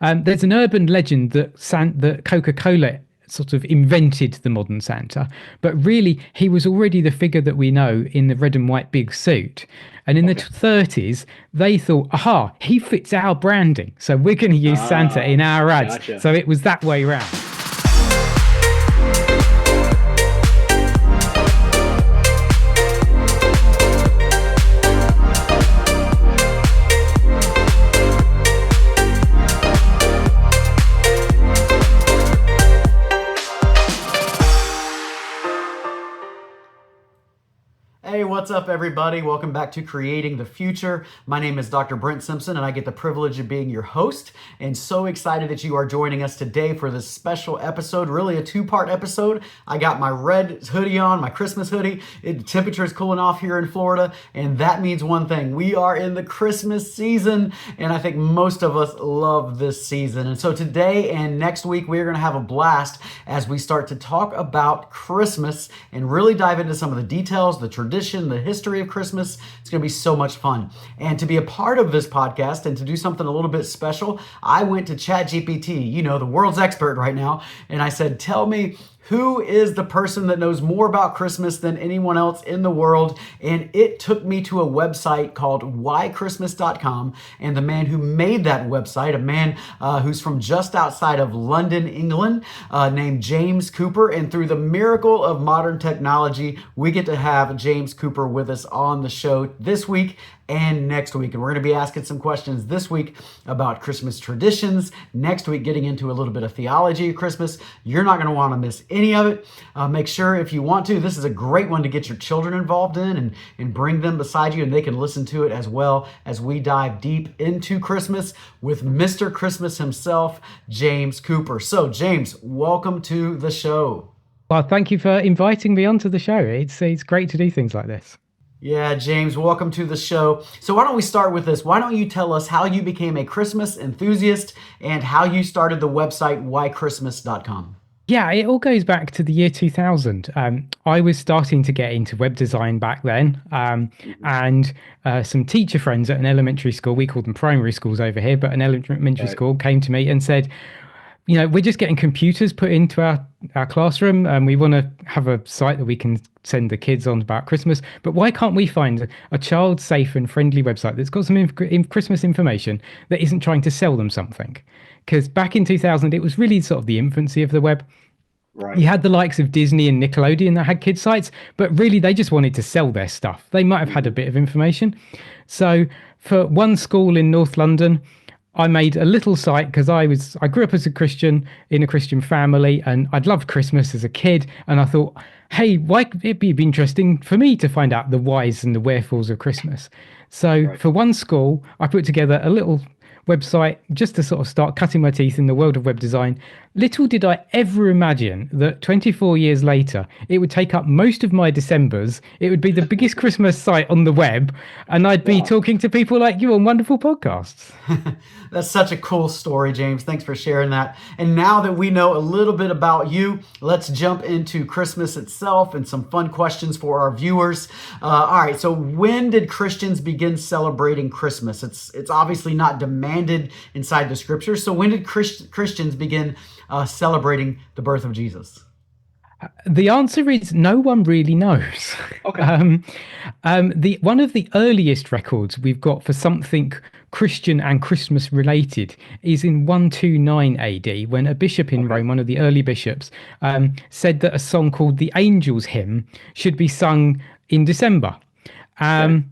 There's an urban legend that Coca-Cola sort of invented the modern Santa, but really he was already the figure that we know in the red and white big suit. And in the Okay. 30s, they thought, aha, he fits our branding, so we're going to use Santa in Ah, our ads. gotcha. So it was that way round. Hey, what's up, everybody? Welcome back to Creating the Future. My name is Dr. Brent Simpson, and I get the privilege of being your host. And so excited that you are joining us today for this special episode, really a two-part episode. I got my red hoodie on, my Christmas hoodie. The temperature is cooling off here in Florida, and that means one thing. We are in the Christmas season, and I think most of us love this season. And so today and next week, we're going to have a blast as we start to talk about Christmas and really dive into some of the details, the tradition, the history of Christmas. It's going to be so much fun. And to be a part of this podcast and to do something a little bit special, I went to ChatGPT, the world's expert right now, and I said, tell me, who is the person that knows more about Christmas than anyone else in the world? And it took me to a website called whychristmas.com. And the man who made that website, a man who's from just outside of London, England, named James Cooper. And through the miracle of modern technology, we get to have James Cooper with us on the show this week and next week. And we're going to be asking some questions this week about Christmas traditions. Next week, getting into a little bit of theology of Christmas. You're not going to want to miss any of it. Make sure if you want to, this is a great one to get your children involved in and bring them beside you, and they can listen to it as well as we dive deep into Christmas with Mr. Christmas himself, James Cooper. So, James, welcome to the show. Well, thank you for inviting me onto the show. It's great to do things like this. Yeah, James, welcome to the show. So why don't we start with this? Why don't you tell us how you became a Christmas enthusiast and how you started the website whychristmas.com? Yeah, it all goes back to the year 2000. I was starting to get into web design back then, and some teacher friends at an elementary school, we called them primary schools over here, but an elementary Right. school came to me and said, we're just getting computers put into our classroom, and we want to have a site that we can send the kids on about Christmas. But why can't we find a child-safe and friendly website that's got some Christmas information that isn't trying to sell them something? Because back in 2000, it was really sort of the infancy of the web. Right. You had the likes of Disney and Nickelodeon that had kids sites, but really they just wanted to sell their stuff. They might have had a bit of information. So for one school in North London, I made a little site because I grew up as a Christian in a Christian family, and I'd loved Christmas as a kid. And I thought, hey, why could it be interesting for me to find out the whys and the wherefores of Christmas? So Right. for one school, I put together a little website just to sort of start cutting my teeth in the world of web design. Little did I ever imagine that 24 years later, it would take up most of my Decembers. It would be the biggest Christmas site on the web, and I'd be Wow. talking to people like you on wonderful podcasts. That's such a cool story, James. Thanks for sharing that. And now that we know a little bit about you, let's jump into Christmas itself and some fun questions for our viewers. All right, so when did Christians begin celebrating Christmas? It's obviously not demanded inside the scriptures. So when did Christians begin celebrating the birth of Jesus? The answer is no one really knows. Okay. The one of the earliest records we've got for something Christian and Christmas related is in 129 AD, when a bishop in Okay. Rome, one of the early bishops, said that a song called the Angels Hymn should be sung in December. Okay.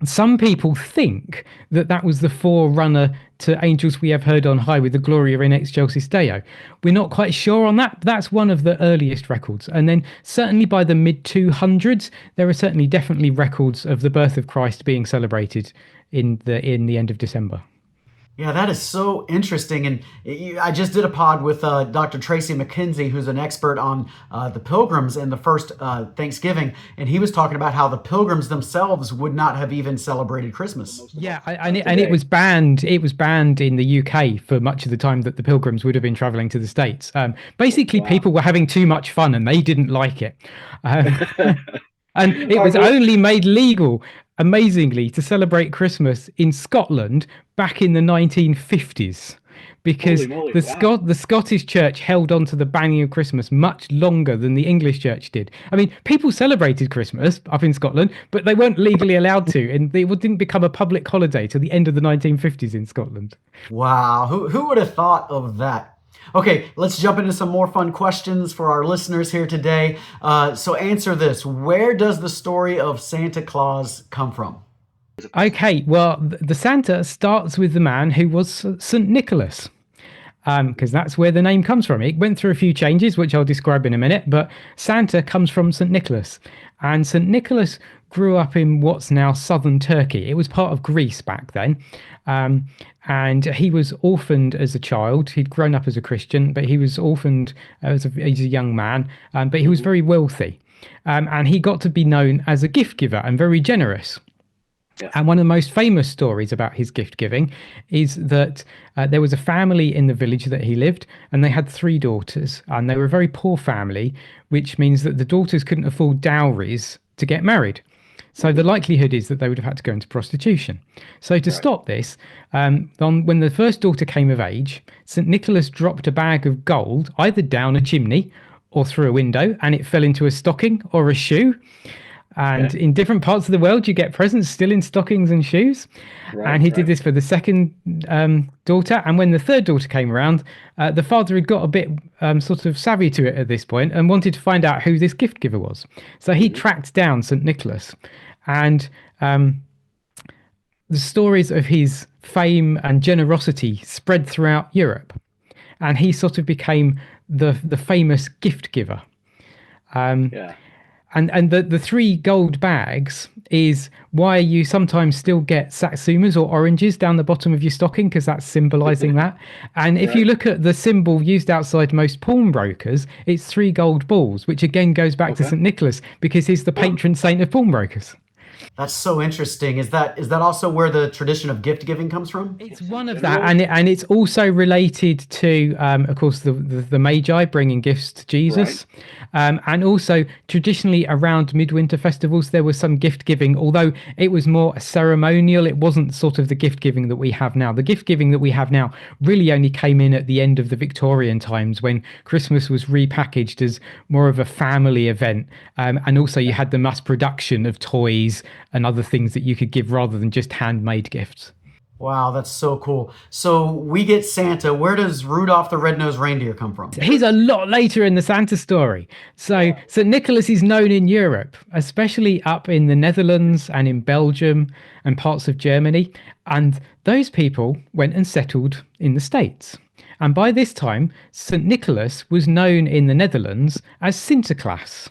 Some people think that that was the forerunner to Angels We Have Heard on High with the Gloria in Excelsis Deo. We're not quite sure on that. But that's one of the earliest records. And then certainly by the mid 200s, there are certainly definitely records of the birth of Christ being celebrated in the end of December. Yeah, that is so interesting. And I just did a pod with Dr. Tracy McKenzie, who's an expert on the Pilgrims and the first Thanksgiving. And he was talking about how the Pilgrims themselves would not have even celebrated Christmas. Yeah, and it was banned. It was banned in the UK for much of the time that the Pilgrims would have been traveling to the States. Basically, Wow. people were having too much fun and they didn't like it. Um, and it All right, was well, only made legal, amazingly, to celebrate Christmas in Scotland back in the 1950s. because Holy moly! Wow. The Scottish church held on to the banning of Christmas much longer than the English church did. I mean, people celebrated Christmas up in Scotland, but they weren't legally allowed to, and it didn't become a public holiday till the end of the 1950s in Scotland. Wow, who would have thought of that? Okay, let's jump into some more fun questions for our listeners here today. So answer this: where does the story of Santa Claus come from? Okay, well, the Santa starts with the man who was St. Nicholas, because that's where the name comes from. It went through a few changes, which I'll describe in a minute, but Santa comes from St. Nicholas. And St. Nicholas grew up in what's now southern Turkey. It was part of Greece back then. Um, and he was orphaned as a child. He'd grown up as a Christian, but he was orphaned as a young man, but he was Hmm. very wealthy. And he got to be known as a gift giver and very generous. Yeah. And one of the most famous stories about his gift giving is that there was a family in the village that he lived, and they had three daughters, and they were a very poor family, which means that the daughters couldn't afford dowries to get married. So the Hmm. likelihood is that they would have had to go into prostitution. So to Right. stop this, when the first daughter came of age, St. Nicholas dropped a bag of gold either down a chimney or through a window, and it fell into a stocking or a shoe. And Okay. in different parts of the world, you get presents still in stockings and shoes. Right. And he did Right. this for the second daughter. And when the third daughter came around, the father had got a bit sort of savvy to it at this point and wanted to find out who this gift giver was. So he Hmm. tracked down St. Nicholas. And the stories of his fame and generosity spread throughout Europe. And he sort of became the famous gift giver. Yeah. And the three gold bags is why you sometimes still get satsumas or oranges down the bottom of your stocking, because that's symbolizing that. And if you Right. look at the symbol used outside most pawnbrokers, it's three gold balls, which again goes back to Okay. St. Nicholas because he's the Huh. patron saint of pawnbrokers. That's so interesting. Is that also where the tradition of gift giving comes from? It's Gifts in one of that, general. and it's also related to, of course, the Magi bringing gifts to Right. Jesus, and also traditionally around midwinter festivals there was some gift giving, although it was more ceremonial. It wasn't sort of the gift giving that we have now. The gift giving that we have now really only came in at the end of the Victorian times when Christmas was repackaged as more of a family event, and also you Yeah. had the mass production of toys and other things that you could give rather than just handmade gifts. Wow, that's so cool. So we get Santa. Where does Rudolph the Red-Nosed Reindeer come from? He's a lot later in the Santa story. So Yeah. St. Nicholas is known in Europe, especially up in the Netherlands and in Belgium and parts of Germany. And those people went and settled in the States. And by this time, St. Nicholas was known in the Netherlands as Sinterklaas.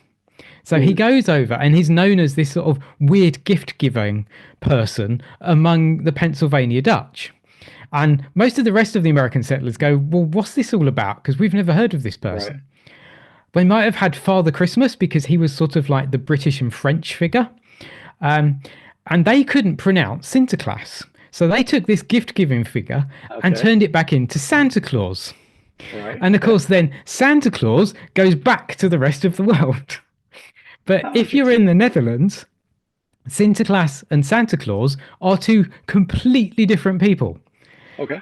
So he Hmm. goes over and he's known as this sort of weird gift giving person among the Pennsylvania Dutch. And most of the rest of the American settlers go, well, what's this all about? Because we've never heard of this Right. person. They might have had Father Christmas because he was sort of like the British and French figure. Um, and they couldn't pronounce Sinterklaas. So they took this gift giving figure and Okay. turned it back into Santa Claus. Right. And of Okay. course, then Santa Claus goes back to the rest of the world. But How if you're in interesting. the Netherlands, Sinterklaas and Santa Claus are two completely different people. Okay.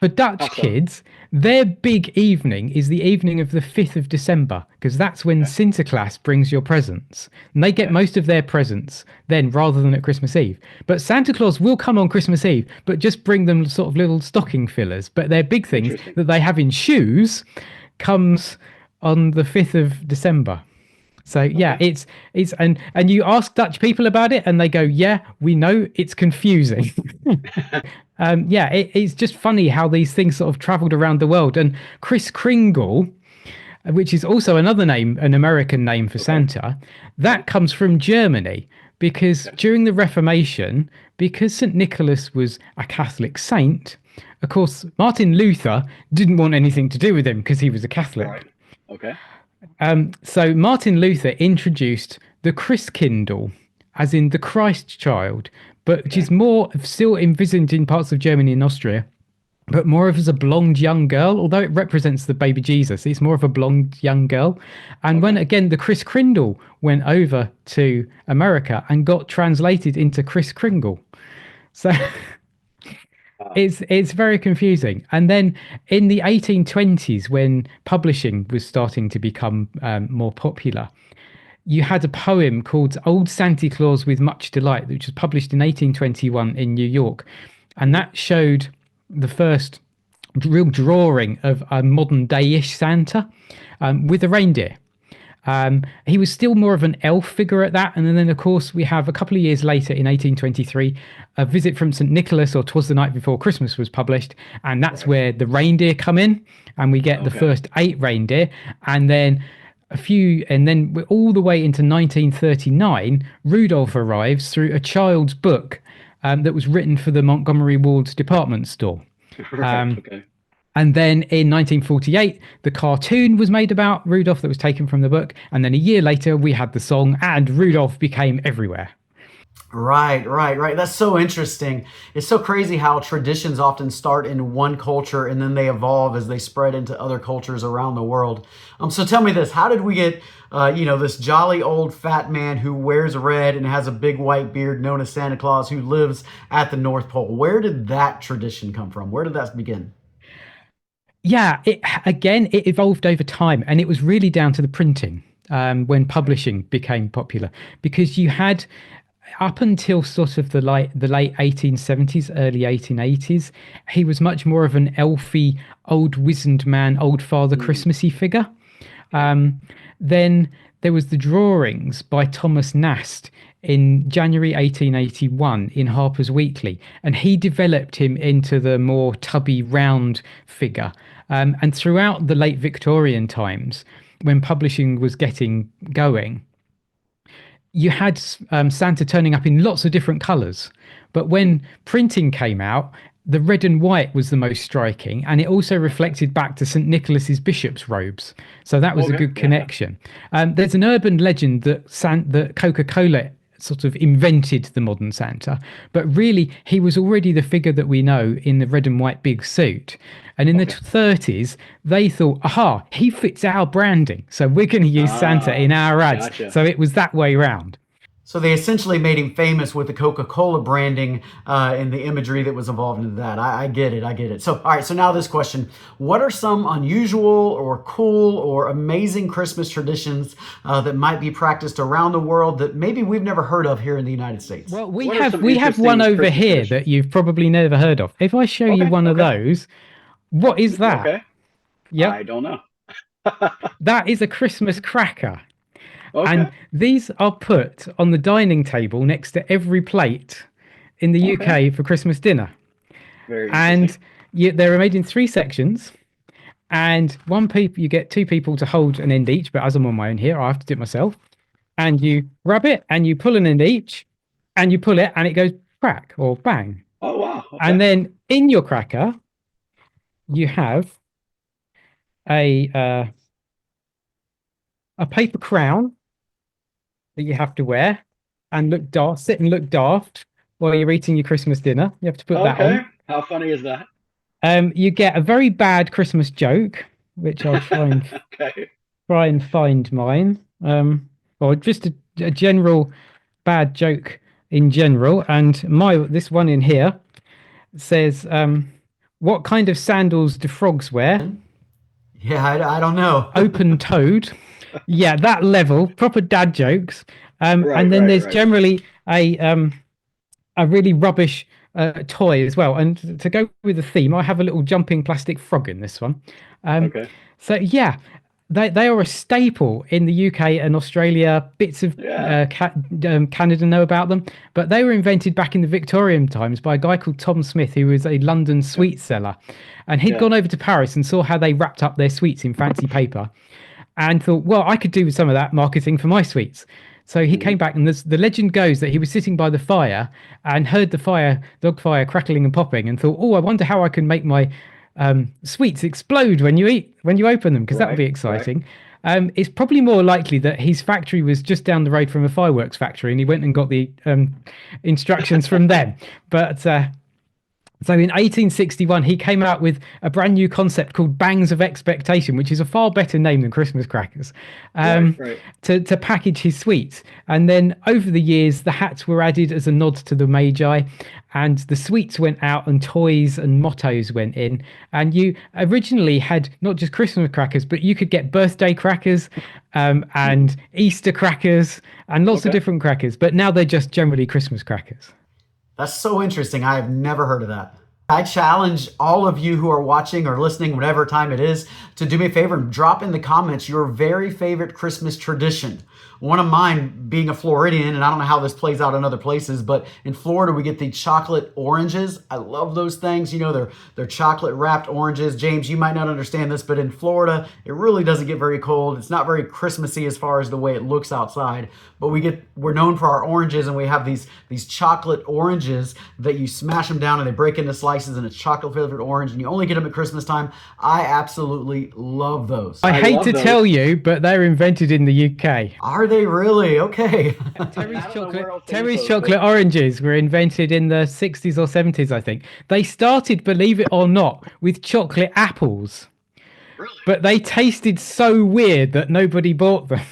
For How Dutch so? kids, their big evening is the evening of the 5th of December, because that's when Okay. Sinterklaas brings your presents. And they get Okay. most of their presents then rather than at Christmas Eve. But Santa Claus will come on Christmas Eve, but just bring them sort of little stocking fillers. But their big things Interesting. that they have in shoes comes on the 5th of December. So yeah, Okay. it's and you ask Dutch people about it, and they go, "Yeah, we know it's confusing." Yeah, it's just funny how these things sort of travelled around the world. And Kris Kringle, which is also another name, an American name for Okay. Santa, Right. that comes from Germany because Okay. during the Reformation, because St. Nicholas was a Catholic saint, of course, Martin Luther didn't want anything to do with him because he was a Catholic. Right. Okay. So Martin Luther introduced the Christkindl, as in the Christ child, but which Okay. is more still envisaged in parts of Germany and Austria, but more of as a blonde young girl. Although it represents the baby Jesus, it's more of a blonde young girl. And when Okay. again the Kris Kringle went over to America and got translated into Kris Kringle. So It's very confusing. And then in the 1820s, when publishing was starting to become more popular, you had a poem called Old Santa Claus with Much Delight, which was published in 1821 in New York. And Mhm. that showed the first real drawing of a modern day-ish Santa with a reindeer. He was still more of an elf figure at that. And then, of course, we have a couple of years later in 1823, A Visit from St. Nicholas, or 'Twas the Night Before Christmas, was published. And that's Right. where the reindeer come in. And we get the Okay. first 8 reindeer. And then we're all the way into 1939, Rudolph arrives through a child's book that was written for the Montgomery Ward's department store. Right. Okay. And then in 1948, the cartoon was made about Rudolph that was taken from the book. And then a year later, we had the song, and Rudolph became everywhere. Right, right, right. That's so interesting. It's so crazy how traditions often start in one culture and then they evolve as they spread into other cultures around the world. So tell me this: how did we get, this jolly old fat man who wears red and has a big white beard, known as Santa Claus, who lives at the North Pole? Where did that tradition come from? Where did that begin? Yeah, it evolved over time, and it was really down to the printing when Okay. publishing became popular, because you had up until sort of the late 1870s, early 1880s, he was much more of an elfy, old wizened man, old Father Mm, Christmassy figure. okay. Then there was the drawings by Thomas Nast in January 1881 in Harper's Weekly, and he developed him into the more tubby, round figure. And throughout the late Victorian times, when publishing was getting going, you had Santa turning up in lots of different colors. But Mm, when printing came out, the red and white was the most striking, and it also okay. reflected back to St. Nicholas's bishop's robes. So that was a Okay. good Yeah. Yeah. connection. There's an urban legend that Coca-Cola sort of invented the modern Santa, but really he was already the figure that we know in the red and white big suit. And in the Okay. 30s, they thought, aha, he fits our branding. So we're going to use Santa in Ah, our ads. gotcha. So it was that way round. So they essentially made him famous with the Coca-Cola branding and the imagery that was involved in that. I get it. I get it. So, all right. So now this question: what are some unusual or cool or amazing Christmas traditions that might be practiced around the world that maybe we've never heard of here in the United States? Well, we What are have some we have one interesting over Christmas here that traditions? you've probably never heard of. If I show you Okay. one of Okay. those, what is that? Okay. I Yep, don't know. that is a Christmas cracker. Okay. And these are put on the dining table next to every plate in the Okay. UK for Christmas dinner. Very interesting. And they're made in 3 sections. And you get 2 people to hold an end each, but as I'm on my own here, I have to do it myself. And you rub it and you pull an end each, and you pull it and it goes crack or bang. Oh wow. And Okay. then in your cracker, you have a a paper crown that you have to wear and sit and look daft while you're eating your Christmas dinner. You have to put that Okay. on. How funny is that? You get a very bad Christmas joke, which I'll Okay. try and find mine. Or just a general bad joke in general. And this one in here says, "What kind of sandals do frogs wear? Yeah, I don't know. Open toed." Yeah, that level, proper dad jokes. Right. And then Right. there's Right. generally a really rubbish toy as well. And to go with the theme, I have a little jumping plastic frog in this one. Um, Okay. so yeah, they are a staple in the UK and Australia. Bits of Yeah. Canada know about them, but they were invented back in the Victorian times by a guy called Tom Smith, who was a London Yeah. sweet seller, and he'd Yeah. gone over to Paris and saw how they wrapped up their sweets in fancy paper and thought, well, I could do with some of that marketing for my sweets. So he Hmm. came back, and the legend goes that he was sitting by the fire and heard the dog fire crackling and popping, and thought, oh, I wonder how I can make my sweets explode when you open them, because that would Right. be Right. exciting. It's probably more likely that his factory was just down the road from a fireworks factory, and he went and got the instructions from them. But So in 1861, he came out with a brand new concept called Bangs of Expectation, which is a far better name than Christmas crackers, Right. to package his sweets. And then over the years, the hats were added as a nod to the Magi, and the sweets went out, and toys and mottos went in. And you originally had not just Christmas crackers, but you could get birthday crackers, and Easter crackers, and lots of Okay. different crackers. But now they're just generally Christmas crackers. That's so interesting. I have never heard of that. I challenge all of you who are watching or listening, whatever time it is, to do me a favor and drop in the comments your very favorite Christmas tradition. One of mine being a Floridian, and I don't know how this plays out in other places, but in Florida we get the chocolate oranges. I love those things. You know, they're chocolate wrapped oranges. James, you might not understand this, but in Florida it really doesn't get very cold. It's not very Christmassy as far as the way it looks outside, but we're known for our oranges, and we have these chocolate oranges that you smash them down and they break into slices, and it's chocolate flavored orange, and you only get them at Christmas time. I absolutely love those. I hate love to those. tell you, but they're invented in the UK. Are they really? Okay. Terry's chocolate oranges were invented in the 60s or 70s, I think. They started, believe it or not, with chocolate apples. Really? But they tasted so weird that nobody bought them.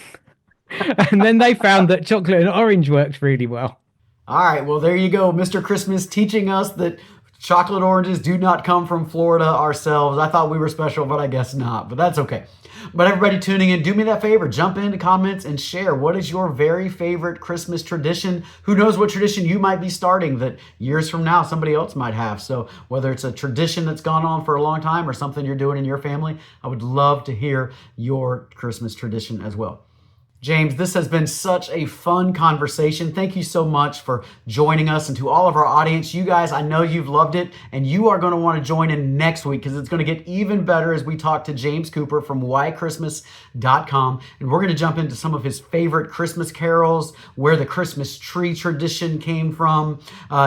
And then they found that chocolate and orange worked really well. All right, well, there you go. Mr. Christmas teaching us that chocolate oranges do not come from Florida ourselves. I thought we were special, but I guess not. But that's okay. But everybody tuning in, do me that favor. Jump into comments and share. What is your very favorite Christmas tradition? Who knows what tradition you might be starting that years from now somebody else might have. So whether it's a tradition that's gone on for a long time or something you're doing in your family, I would love to hear your Christmas tradition as well. James, this has been such a fun conversation. Thank you so much for joining us, and to all of our audience, you guys, I know you've loved it, and you are going to want to join in next week because it's going to get even better as we talk to James Cooper from whychristmas.com, and we're going to jump into some of his favorite Christmas carols, where the Christmas tree tradition came from.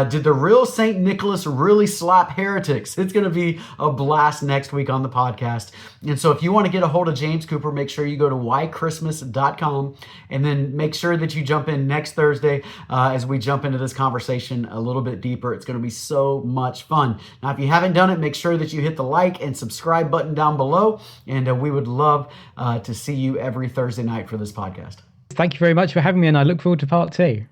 Did the real St. Nicholas really slap heretics? It's going to be a blast next week on the podcast. And so if you want to get a hold of James Cooper, make sure you go to whychristmas.com. And then make sure that you jump in next Thursday as we jump into this conversation a little bit deeper. It's going to be so much fun. Now, if you haven't done it, make sure that you hit the like and subscribe button down below. And we would love to see you every Thursday night for this podcast. Thank you very much for having me, and I look forward to part 2.